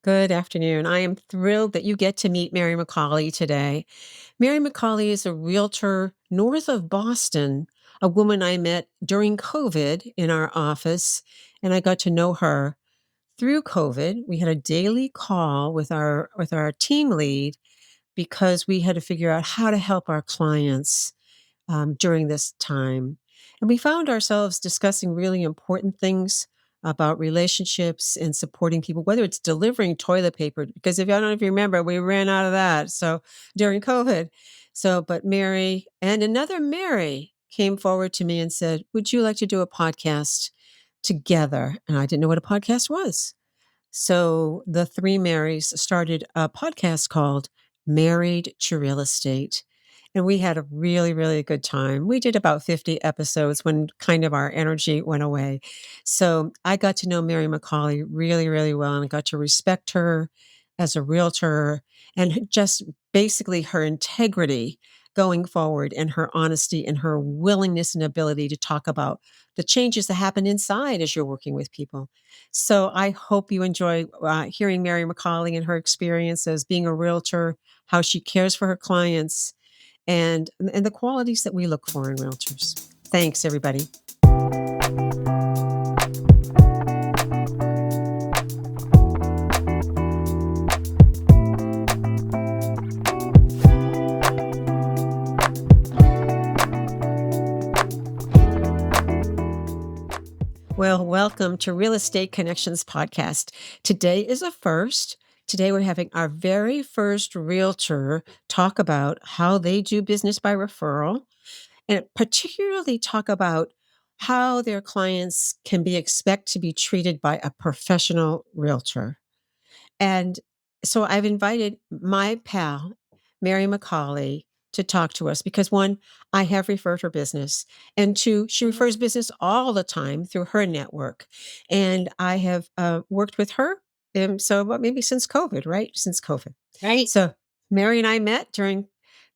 Good afternoon. I am thrilled that you get to meet Mary McCauley today. Mary McCauley is a realtor north of Boston, a woman I met during COVID in our office, and I got to know her through COVID. We had a daily call with our team lead because we had to figure out how to help our clients during this time. And we found ourselves discussing really important things about relationships and supporting people, whether it's delivering toilet paper, because if I don't know if you remember, we ran out of that. So during COVID. But Mary and another Mary came forward to me and said, would you like to do a podcast together? And I didn't know what a podcast was. So the three Marys started a podcast called Married to Real Estate. And we had a really, really good time. We did about 50 episodes when kind of our energy went away. So I got to know Mary McCauley really, really well, and I got to respect her as a realtor and just basically her integrity going forward and her honesty and her willingness and ability to talk about the changes that happen inside as you're working with people. So I hope you enjoy hearing Mary McCauley and her experience as being a realtor, how she cares for her clients, and the qualities that we look for in realtors. Thanks, everybody. Well, welcome to Real Estate Connections podcast. Today is a first. Today we're having our very first realtor talk about how they do business by referral, and particularly talk about how their clients can be expect to be treated by a professional realtor. And so I've invited my pal, Mary McCauley, to talk to us because one, I have referred her business, and two, she refers business all the time through her network. And I have worked with her. Maybe since COVID, right? Since COVID. Right. So Mary and I met during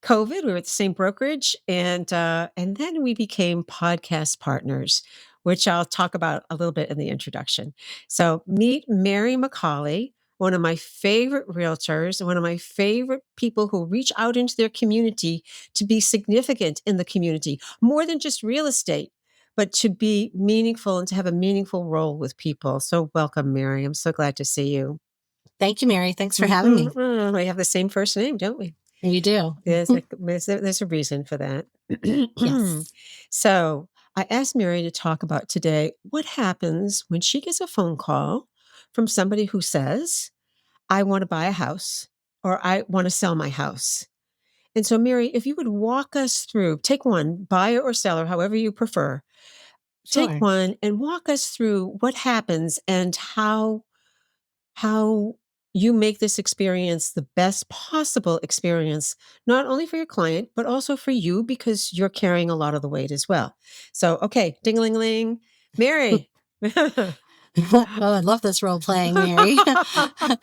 COVID. We were at the same brokerage, and then we became podcast partners, which I'll talk about a little bit in the introduction. So meet Mary McCauley, one of my favorite realtors, one of my favorite people who reach out into their community to be significant in the community, more than just real estate, but to be meaningful and to have a meaningful role with people. So welcome, Mary. I'm so glad to see you. Thank you, Mary. Thanks for having me. We have the same first name, don't we? You do. There's a reason for that. Yes. So I asked Mary to talk about today what happens when she gets a phone call from somebody who says, I want to buy a house or I want to sell my house. And so, Mary, if you would walk us through, take one, buyer or seller, however you prefer, take Sure. one and walk us through what happens and how you make this experience the best possible experience, not only for your client, but also for you because you're carrying a lot of the weight as well. So, okay, ding-a-ling-ling, Mary. Oh, I love this role playing, Mary.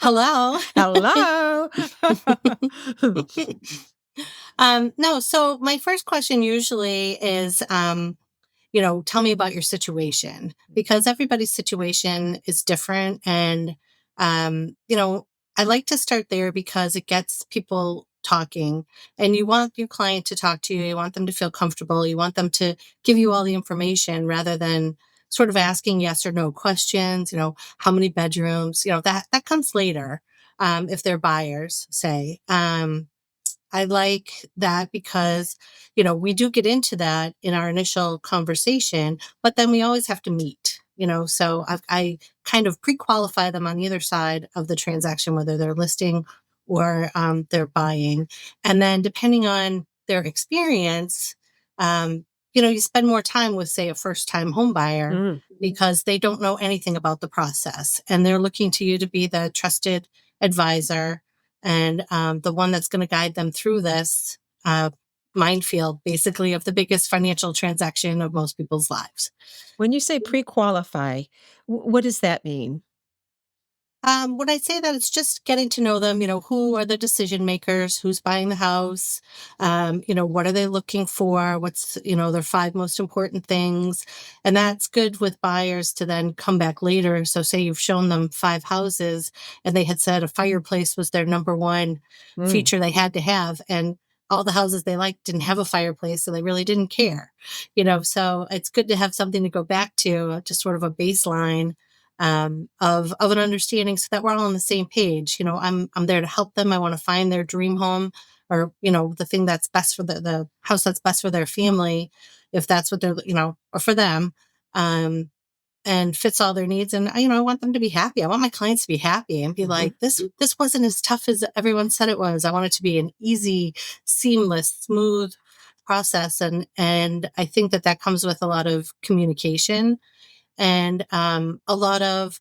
Hello. Hello. No, so my first question usually is, tell me about your situation because everybody's situation is different. And, I like to start there because it gets people talking and you want your client to talk to you. You want them to feel comfortable. You want them to give you all the information rather than sort of asking yes or no questions, how many bedrooms, that comes later. If they're buyers, say, I like that because, we do get into that in our initial conversation, but then we always have to meet, so I kind of pre-qualify them on either side of the transaction, whether they're listing or they're buying. And then depending on their experience, you spend more time with, say, a first-time home buyer because they don't know anything about the process and they're looking to you to be the trusted advisor and the one that's going to guide them through this minefield, basically, of the biggest financial transaction of most people's lives. When you say pre-qualify, what does that mean? When I say that, it's just getting to know them, who are the decision makers, who's buying the house, what are they looking for, what's, their five most important things. And that's good with buyers to then come back later. So say you've shown them five houses and they had said a fireplace was their number one Mm, feature they had to have. And all the houses they liked didn't have a fireplace, so they really didn't care, so it's good to have something to go back to, just sort of a baseline of an understanding so that we're all on the same page. I'm there to help them. I want to find their dream home or, the thing that's best for the house that's best for their family, if that's what they're, or for them, um, and fits all their needs. And, I want them to be happy. I want my clients to be happy and be mhm. like, this wasn't as tough as everyone said it was. I want it to be an easy, seamless, smooth process. And I think that comes with a lot of communication and a lot of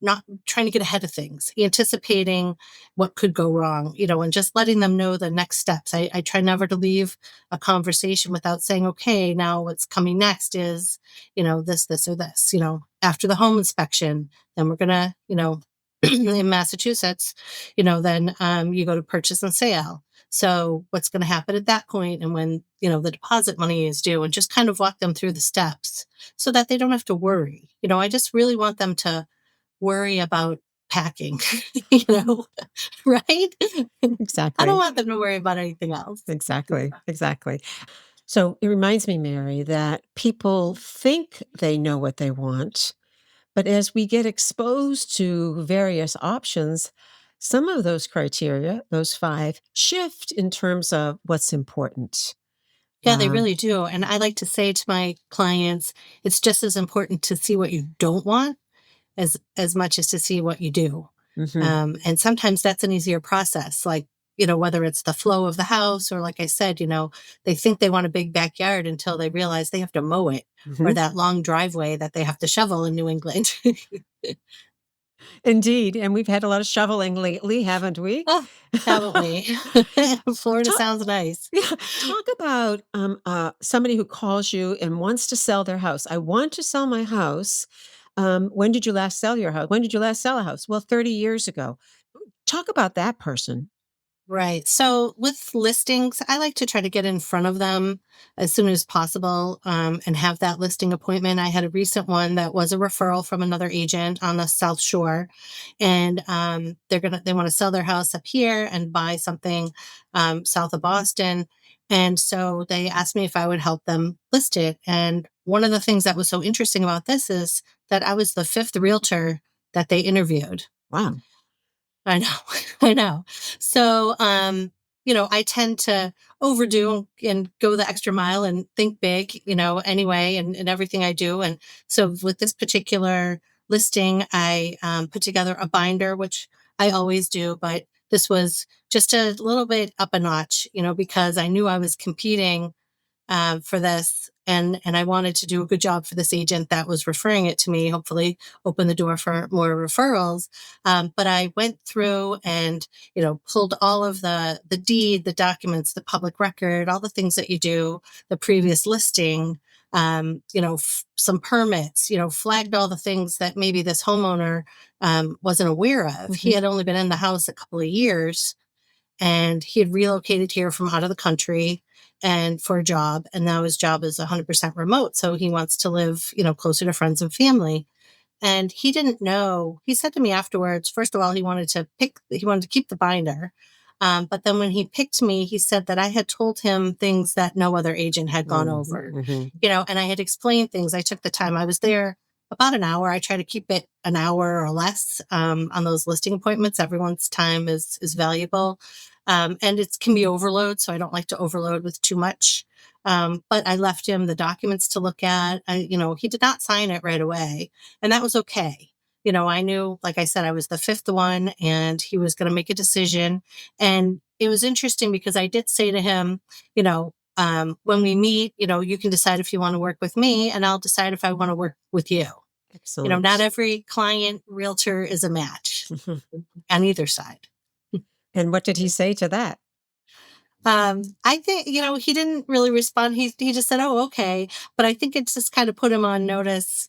not trying to get ahead of things, anticipating what could go wrong, and just letting them know the next steps. I try never to leave a conversation without saying, okay, now what's coming next is this or this. After the home inspection, then we're gonna in Massachusetts, then you go to purchase and sale. So what's going to happen at that point, and when the deposit money is due, and just kind of walk them through the steps so that they don't have to worry. I just really want them to worry about packing, you know, right? I don't Exactly. want them to worry about anything else. Exactly. Exactly. So it reminds me, Mary, that people think they know what they want, but as we get exposed to various options, some of those criteria, those five, shift in terms of what's important. Yeah, they Um, really do. And I like to say to my clients, it's just as important to see what you don't want as much as to see what you do. mhm, And sometimes that's an easier process, like, whether it's the flow of the house or like I said, they think they want a big backyard until they realize they have to mow it or mhm. that long driveway that they have to shovel in New England. Indeed, and we've had a lot of shoveling lately, haven't we? Oh, haven't we? Florida Talk sounds nice. Yeah, talk about, somebody who calls you and wants to sell their house. "I want to sell my house." "When did you last sell your house? When did you last sell a house?" "Well, 30 years ago." Talk about that person. Right. So with listings, I like to try to get in front of them as soon as possible and have that listing appointment. I had a recent one that was a referral from another agent on the South Shore, and they want to sell their house up here and buy something south of Boston. And so they asked me if I would help them list it. And one of the things that was so interesting about this is that I was the fifth realtor that they interviewed. Wow. I know. I know. So, I tend to overdo and go the extra mile and think big, anyway, and everything I do. And so with this particular listing, I put together a binder, which I always do, but this was just a little bit up a notch, because I knew I was competing for this. And I wanted to do a good job for this agent that was referring it to me, hopefully open the door for more referrals. But I went through and, pulled all of the deed, the documents, the public record, all the things that you do, the previous listing, some permits, flagged all the things that maybe this homeowner wasn't aware of. He Mhm. had only been in the house a couple of years and he had relocated here from out of the country and for a job, and now his job is 100% remote, so he wants to live closer to friends and family. And he didn't know. He said to me afterwards, first of all, he wanted to keep the binder. But then when he picked me, he said that I had told him things that no other agent had gone Mm, over, mhm. and I had explained things. I took the time. I was there about an hour. I try to keep it an hour or less on those listing appointments. Everyone's time is valuable. And it can be overload. So I don't like to overload with too much. But I left him the documents to look at. He did not sign it right away, and that was okay. I knew, like I said, I was the fifth one and he was going to make a decision. And it was interesting because I did say to him, when we meet, you can decide if you want to work with me and I'll decide if I want to work with you. Not Excellent. every client realtor is a match Mhm. on either side. And what did he say to that? I think, he didn't really respond. He just said, "Oh, okay." But I think it's just kind of put him on notice,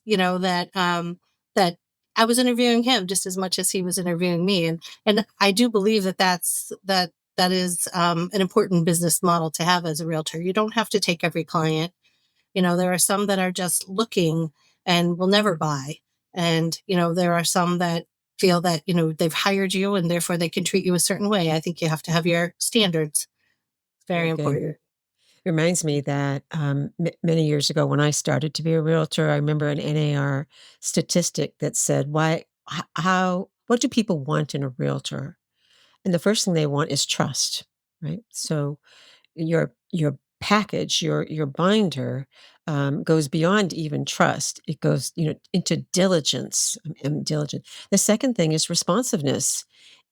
that I was interviewing him just as much as he was interviewing me, and I do believe that that is an important business model to have as a realtor. You don't have to take every client. There are some that are just looking and will never buy, and there are some that feel that they've hired you and therefore they can treat you a certain way. I think you have to have your standards. It's very Very good. important. Reminds me that many years ago when I started to be a realtor, I remember an NAR statistic that said, what do people want in a realtor? And the first thing they want is trust, right? So your package, your binder, goes beyond even trust. It goes, into diligence. Diligent. The second thing is responsiveness,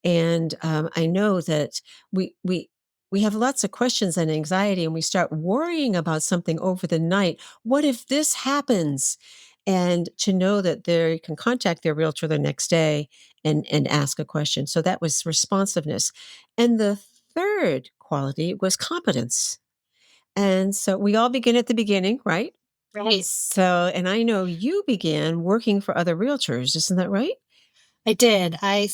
and I know that we have lots of questions and anxiety, and we start worrying about something over the night. What if this happens? And to know that they can contact their realtor the next day and ask a question. So that was responsiveness, and the third quality was competence. And so we all begin at the beginning, right? Right. So, and I know you began working for other realtors, isn't that right? I did. I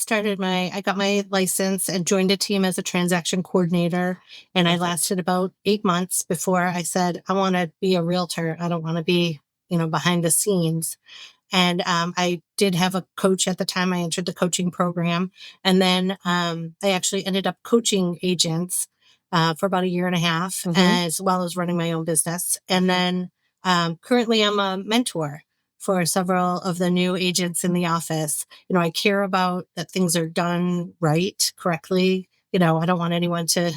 got my license and joined a team as a transaction coordinator. And I Perfect. lasted about 8 months before I said, I want to be a realtor. I don't want to be, behind the scenes. And I did have a coach at the time. I entered the coaching program. And then I actually ended up coaching agents for about a year and a half, Mhm. as well as running my own business. And then currently I'm a mentor for several of the new agents in the office. I care about that things are done right, correctly. I don't want anyone to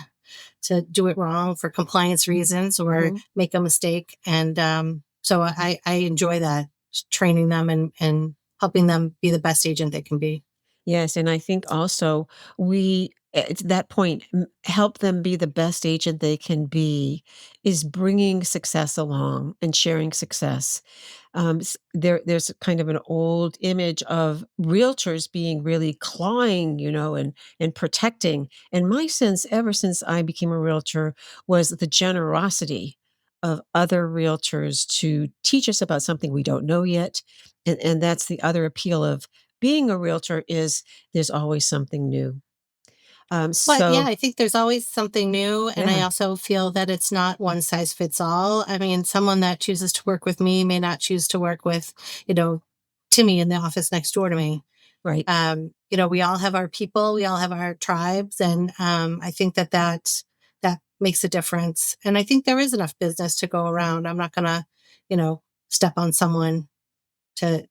do it wrong for compliance reasons or Mhm. make a mistake. And so I enjoy that, training them and helping them be the best agent they can be. Yes, and I think also to that point, help them be the best agent they can be is bringing success along and sharing success. There's kind of an old image of realtors being really clawing, and protecting. And my sense, ever since I became a realtor, was the generosity of other realtors to teach us about something we don't know yet. And that's the other appeal of being a realtor is there's always something new. But yeah, So I think there's always something new. And I yeah, also feel that it's not one size fits all. I mean, someone that chooses to work with me may not choose to work with, you know, Timmy in the office next door to me. right. We all have our people, we all have our tribes, and I think that makes a difference. And I think there is enough business to go around. I'm not gonna, you know, step on someone to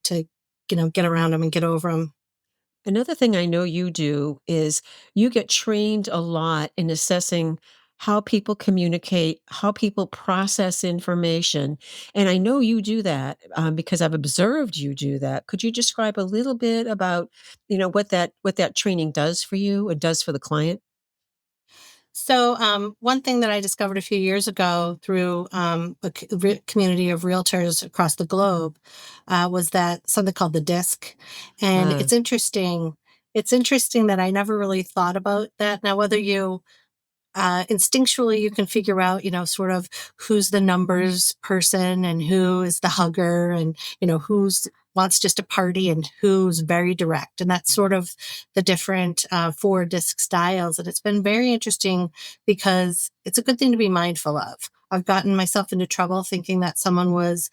get around them and get over them. Another thing I know you do is you get trained a lot in assessing how people communicate, how people process information. And I know you do that because I've observed you do that. Could you describe a little bit about, what that training does for you and does for the client? So, one thing that I discovered a few years ago through community of realtors across the globe was that something called the DISC, and Uh, it's interesting. It's interesting that I never really thought about that. Now, whether you instinctually you can figure out sort of who's the numbers person and who is the hugger, and who's wants just a party and who's very direct, and that's sort of the different four disc styles. And it's been very interesting because it's a good thing to be mindful of. I've gotten myself into trouble thinking that someone was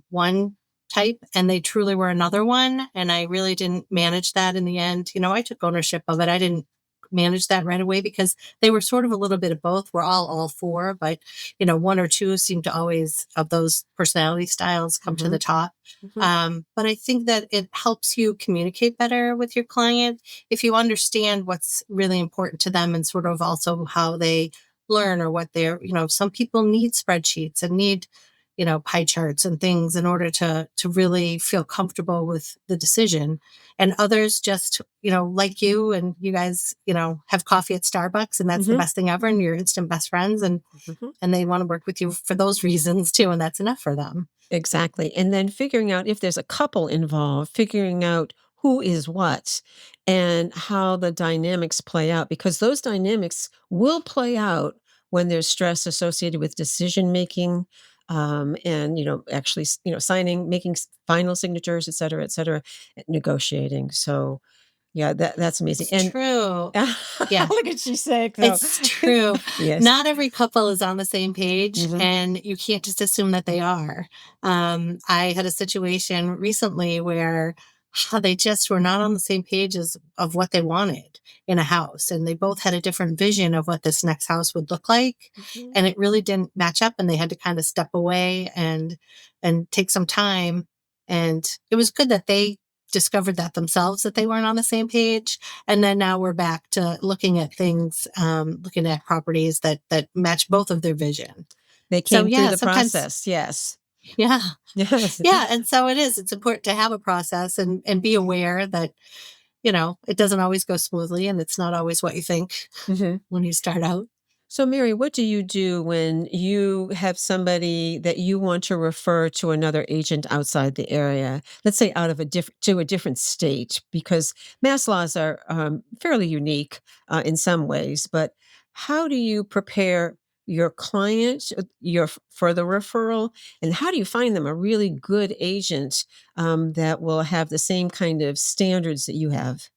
one type and they truly were another one, and I really didn't manage that in the end. I took ownership of it. I didn't manage that right away because they were sort of a little bit of both. We're all four, but one or two seem to always of those personality styles come to the mhm, top. mhm, But I think that it helps you communicate better with your client if you understand what's really important to them and sort of also how they learn, or what they're, some people need spreadsheets and need, pie charts and things in order to really feel comfortable with the decision. And others just, like you, and you guys, have coffee at Starbucks and that's the mhm, best thing ever and you're instant best friends, mhm. and they want to work with you for those reasons too, and that's enough for them. Exactly, and then figuring out if there's a couple involved, figuring out who is what and how the dynamics play out, because those dynamics will play out when there's stress associated with decision making, and actually signing, making final signatures, et cetera, negotiating. So yeah, that's amazing. It's And true. Yeah. look at you say though. It's true. Yes. Not every couple is on the same page, Hmm. and you can't just assume that they are. I had a situation recently where they just were not on the same page as of what they wanted in a house, and they both had a different vision of what this next house would look like, Hmm. and it really didn't match up, and they had to kind of step away and take some time. And it was good that they discovered that themselves, that they weren't on the same page, and then now we're back to looking at things, looking at properties that match both of their vision. They So came through yeah, the sometimes process. Yes. yeah. Yes. Yeah, and so it is. It's important to have a process and be aware that, it doesn't always go smoothly and it's not always what you think Hmm. when you start out. So, Mary, what do you do when you have somebody that you want to refer to another agent outside the area? Let's say out of a different state, because mass laws are fairly unique in some ways. But how do you prepare your client for the referral, and how do you find them a really good agent that will have the same kind of standards that you have?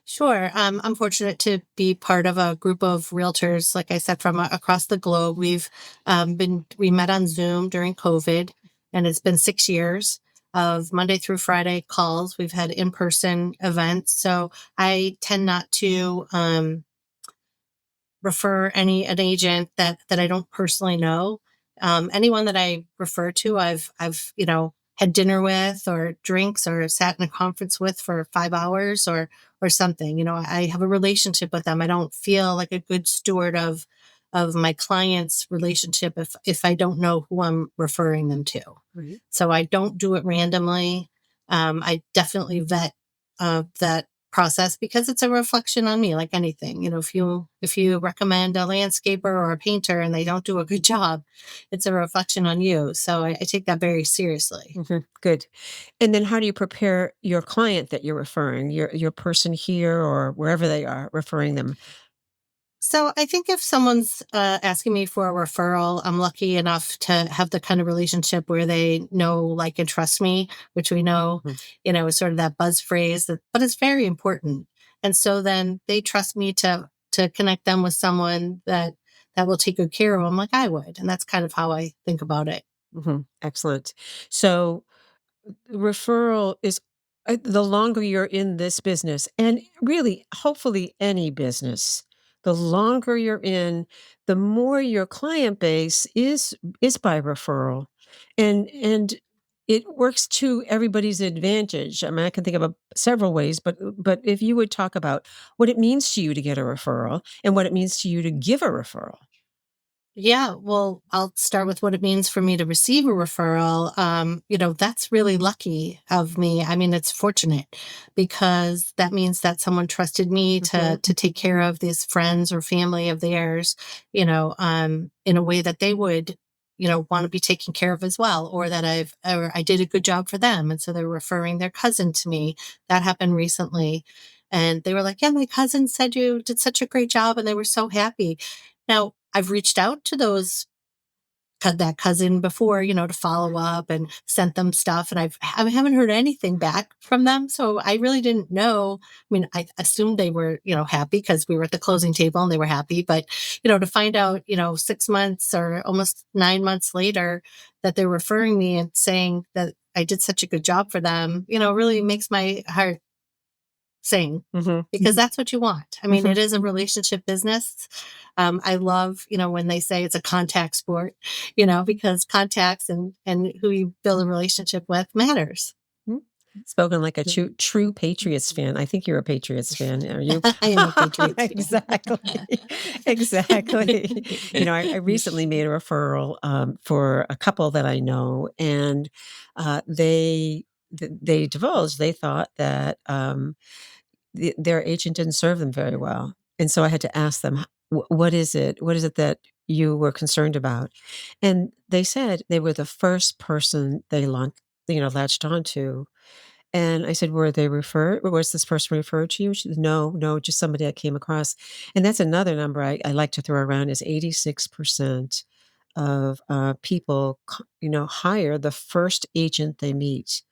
Sure. I'm fortunate to be part of a group of realtors, like I said, from across the globe. We met on Zoom during COVID, and it's been 6 years of Monday through Friday calls. We've had in person events. So I tend not to, refer an agent that I don't personally know. Anyone that I refer to, I've had dinner with, or drinks, or sat in a conference with for 5 hours, or something. I have a relationship with them. I don't feel like a good steward of my client's relationship if I don't know who I'm referring them to. Right. So I don't do it randomly. I definitely vet that process, because it's a reflection on me, like anything. If you recommend a landscaper or a painter and they don't do a good job, it's a reflection on you. So I take that very seriously. Mhm, good. And then how do you prepare your client that you're referring, your person here or wherever they are, referring them? So I think if someone's asking me for a referral, I'm lucky enough to have the kind of relationship where they know, like, and trust me, which we know, Mhm, is sort of that buzz phrase, but it's very important. And so then they trust me to connect them with someone that will take good care of them, like I would. And that's kind of how I think about it. mhm, excellent. So referral is the longer you're in this business, and really, hopefully, any business, the longer you're in, the more your client base is by referral, and it works to everybody's advantage. I mean, I can think of several ways, but if you would talk about what it means to you to get a referral and what it means to you to give a referral. Yeah, well, I'll start with what it means for me to receive a referral. That's really lucky of me. I mean, it's fortunate, because that means that someone trusted me to Mhm, to take care of these friends or family of theirs, in a way that they would, want to be taken care of as well, or that I did a good job for them, and so they're referring their cousin to me. That happened recently, and they were like, "Yeah, my cousin said you did such a great job," and they were so happy. Now, I've reached out to that cousin before, to follow up, and sent them stuff, and I haven't heard anything back from them. So I really didn't know. I mean, I assumed they were, happy, because we were at the closing table and they were happy. But, to find out, 6 months or almost 9 months later that they're referring me and saying that I did such a good job for them, really makes my heart sing, mhm, because that's what you want. I mean, mhm. it is a relationship business. I love, when they say it's a contact sport, because contacts and who you build a relationship with matters. Mm. Spoken like a true Patriots fan. I think you're a Patriots fan, are you? I am a Patriots fan. Exactly. Exactly. I recently made a referral, for a couple that I know, and, they divulged they thought that, their agent didn't serve them very well, and so I had to ask them, What is it? What is it that you were concerned about?" And they said they were the first person they latched onto, and I said, "Were they referred was this person referred to you?" She said, "No, no, just somebody I came across." And that's another number I like to throw around is 86%, people, hire the first agent they meet.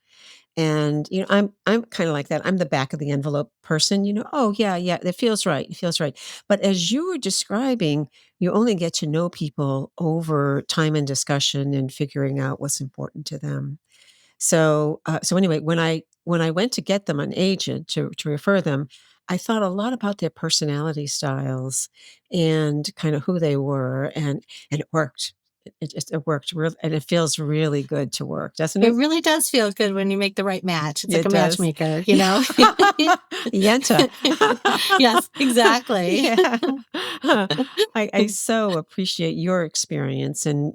And, I'm kind of like that. I'm the back of the envelope person, oh, yeah, yeah, it feels right. It feels right. But as you were describing, you only get to know people over time and discussion and figuring out what's important to them. So anyway, when I went to get them an agent to refer them, I thought a lot about their personality styles and kind of who they were, and it worked. It worked real, and it feels really good to work, doesn't It it? really does feel good when you make the right match. It's like It a does. matchmaker, you know? Yenta. Yes, exactly. Yeah. I so appreciate your experience and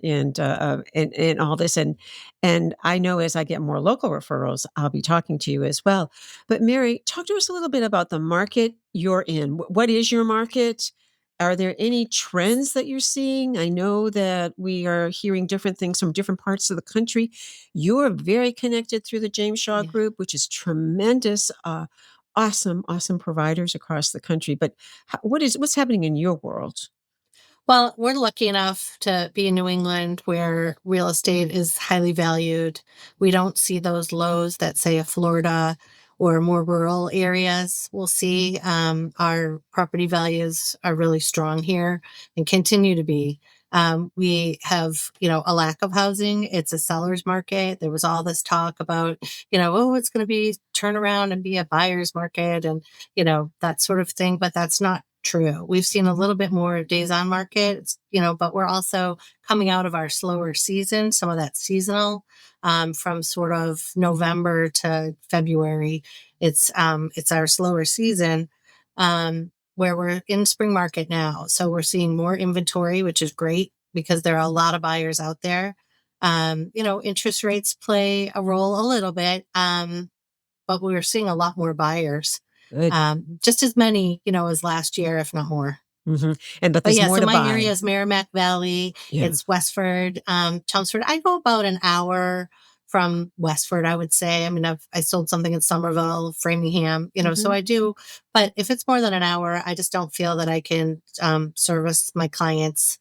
all this, and I know as I get more local referrals, I'll be talking to you as well. But Mary, talk to us a little bit about the market you're in. What is your market? Are there any trends that you're seeing? I know that we are hearing different things from different parts of the country. You're very connected through the James Shaw Yeah. Group, which is tremendous, awesome, awesome providers across the country. But what's happening in your world? Well, we're lucky enough to be in New England where real estate is highly valued. We don't see those lows that, say, a Florida or more rural areas will see. Our property values are really strong here and continue to be. We have, a lack of housing. It's a seller's market. There was all this talk about, oh, it's going to be turn around and be a buyer's market and, that sort of thing. But that's not true. We've seen a little bit more days on market, but we're also coming out of our slower season, some of that seasonal, from sort of November to February. It's our slower season, where we're in spring market now. So we're seeing more inventory, which is great because there are a lot of buyers out there. Interest rates play a role a little bit, but we're seeing a lot more buyers, Good. just as many, as last year, if not more. But But there's yeah, more so to my area buy. is Merrimack Valley. Yeah. It's Westford, Chelmsford. I go about an hour from Westford, I would say. I mean, I sold something in Somerville, Framingham, so Hmm. I do. But if it's more than an hour, I just don't feel that I can service my clients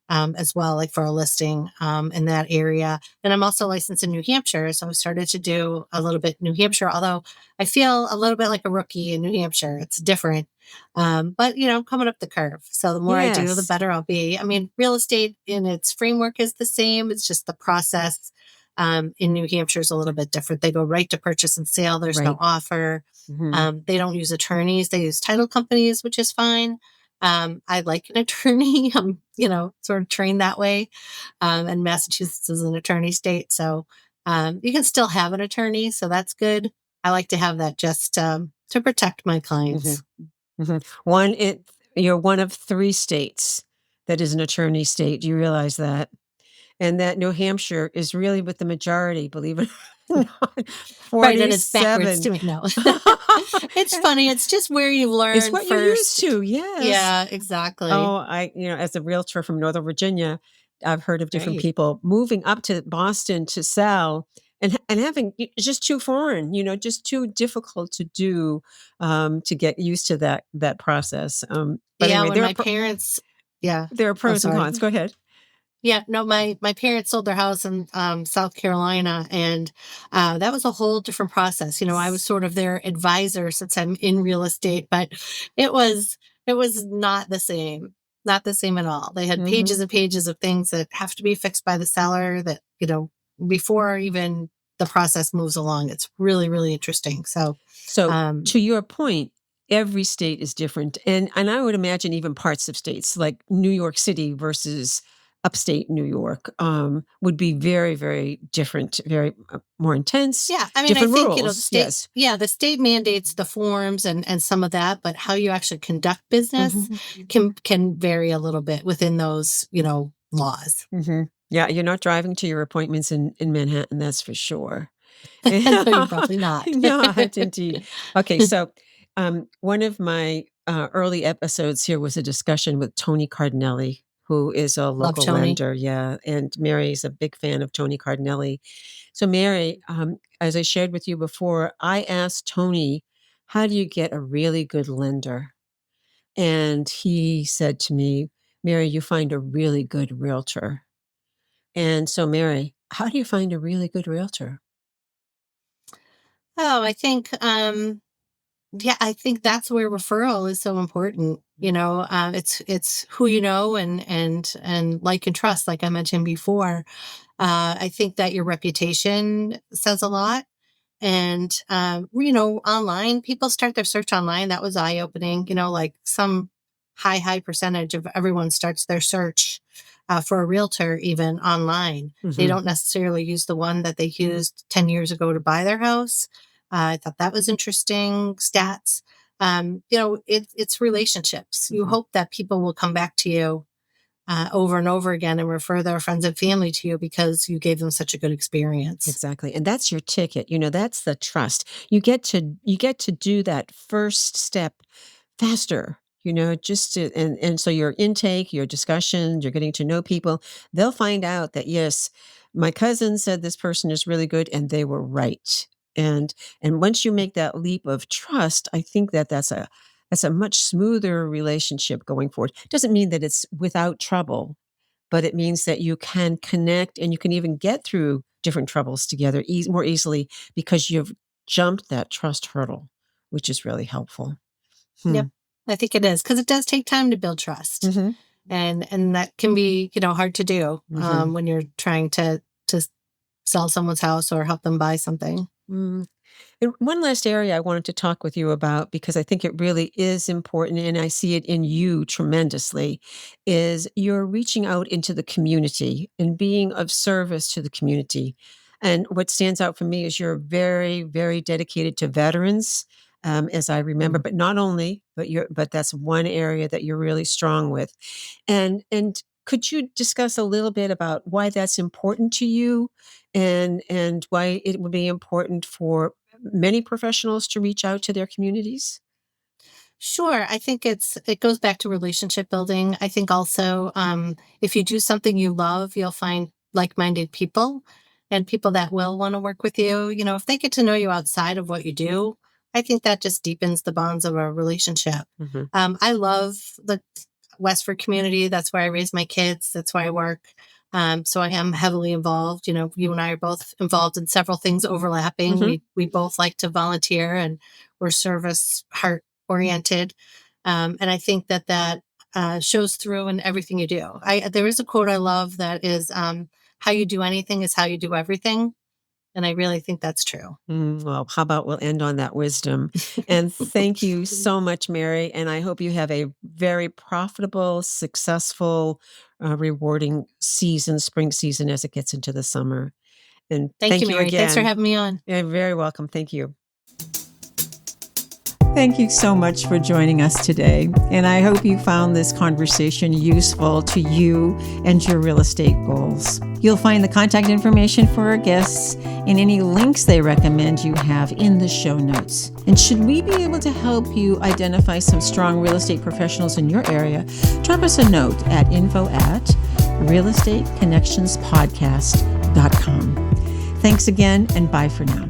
as well, like for a listing in that area. And I'm also licensed in New Hampshire. So I've started to do a little bit New Hampshire, although I feel a little bit like a rookie in New Hampshire. It's different. But, coming up the curve. So the more I do, the Yes. better I'll be. I mean, real estate in its framework is the same. It's just the process in New Hampshire is a little bit different. They go right to purchase and sale. There's no Right. offer. Hmm. They don't use attorneys. They use title companies, which is fine. I like an attorney. I'm, sort of trained that way. And Massachusetts is an attorney state. So you can still have an attorney. So that's good. I like to have that just to protect my Hmm. clients. Hmm. You're one of 3 states that is an attorney state. Do you realize that? And that New Hampshire is really with the majority, believe it or not, Right. And it's backwards 47. to me. No, it's funny. It's just where you It's learn what you're used first. to, yes. Yeah, exactly. Oh, as a realtor from Northern Virginia, I've heard of different Right. people moving up to Boston to sell and having it's just too foreign, just too difficult to do, to get used to that process. But Yeah. anyway, When my parents, yeah. there are Oh, pros and sorry. cons. Go ahead. Yeah, no, my parents sold their house in South Carolina, and that was a whole different process. I was sort of their advisor since I'm in real estate, but it was it was not the same at all. They had Hmm. pages and pages of things that have to be fixed by the seller that before even the process moves along. It's really really interesting. So, So um, to your point, every state is different. And I would imagine even parts of states like New York City versus upstate New York would be very, very different, very more intense, Yeah, I mean, I different think, the rules. state, Yes. yeah, the state mandates the forms and some of that, but how you actually conduct business Hmm. can vary a little bit within those, laws. Hmm. Yeah, you're not driving to your appointments in Manhattan, that's for sure. No, you're probably not. Not indeed. Okay, so one of my early episodes here was a discussion with Tony Cardinelli, who is a Love local Tony. lender. Yeah, and Mary's a big fan of Tony Cardinelli. So, Mary, as I shared with you before, I asked Tony, "How do you get a really good lender?" And he said to me, "Mary, you find a really good realtor." And so, Mary, how do you find a really good realtor? Oh, I think, yeah, I think that's where referral is so important. It's who you know and like and trust, like I mentioned before. I think that your reputation says a lot. And, online, people start their search online. That was eye opening. Like some high percentage of everyone starts their search for a realtor even online. They Hmm. don't necessarily use the one that they used 10 years ago to buy their house. I thought that was interesting stats. It's relationships. You Hmm. hope that people will come back to you over and over again and refer their friends and family to you because you gave them such a good experience. Exactly. And that's your ticket. That's the trust. You get to do that first step faster, just to and so your intake, your discussion, you're getting to know people, they'll find out that yes, my cousin said this person is really good and they were right. And once you make that leap of trust, I think that that's a much smoother relationship going forward. Doesn't mean that it's without trouble, but it means that you can connect and you can even get through different troubles together more easily because you've jumped that trust hurdle, which is really helpful. Hmm. Yep. I think it is because it does take time to build trust. Mhm. And that can be, hard to do Mhm. when you're trying to sell someone's house or help them buy something. Mm. And one last area I wanted to talk with you about because I think it really is important and I see it in you tremendously is you're reaching out into the community and being of service to the community. And what stands out for me is you're very, very dedicated to veterans, as I remember, Mm. but not only, but that's one area that you're really strong with. And could you discuss a little bit about why that's important to you and why it would be important for many professionals to reach out to their communities? Sure. I think it goes back to relationship building. I think also if you do something you love, you'll find like-minded people and people that will want to work with you. If they get to know you outside of what you do, I think that just deepens the bonds of a relationship. Mhm. I love the Westford community. That's where I raise my kids. That's where I work. So I am heavily involved. You and I are both involved in several things overlapping. Mhm. We both like to volunteer and we're service heart oriented. And I think that shows through in everything you do. There is a quote I love that is, how you do anything is how you do everything. And I really think that's true. Well, how about we'll end on that wisdom? And thank you so much, Mary. And I hope you have a very profitable, successful, rewarding season, spring season as it gets into the summer. And Thank you, thank you Mary. Thanks for again. having me on. You're very welcome. Thank you. Thank you so much for joining us today. And I hope you found this conversation useful to you and your real estate goals. You'll find the contact information for our guests and any links they recommend you have in the show notes. And should we be able to help you identify some strong real estate professionals in your area, drop us a note at info@realestateconnectionspodcast.com. Thanks again and bye for now.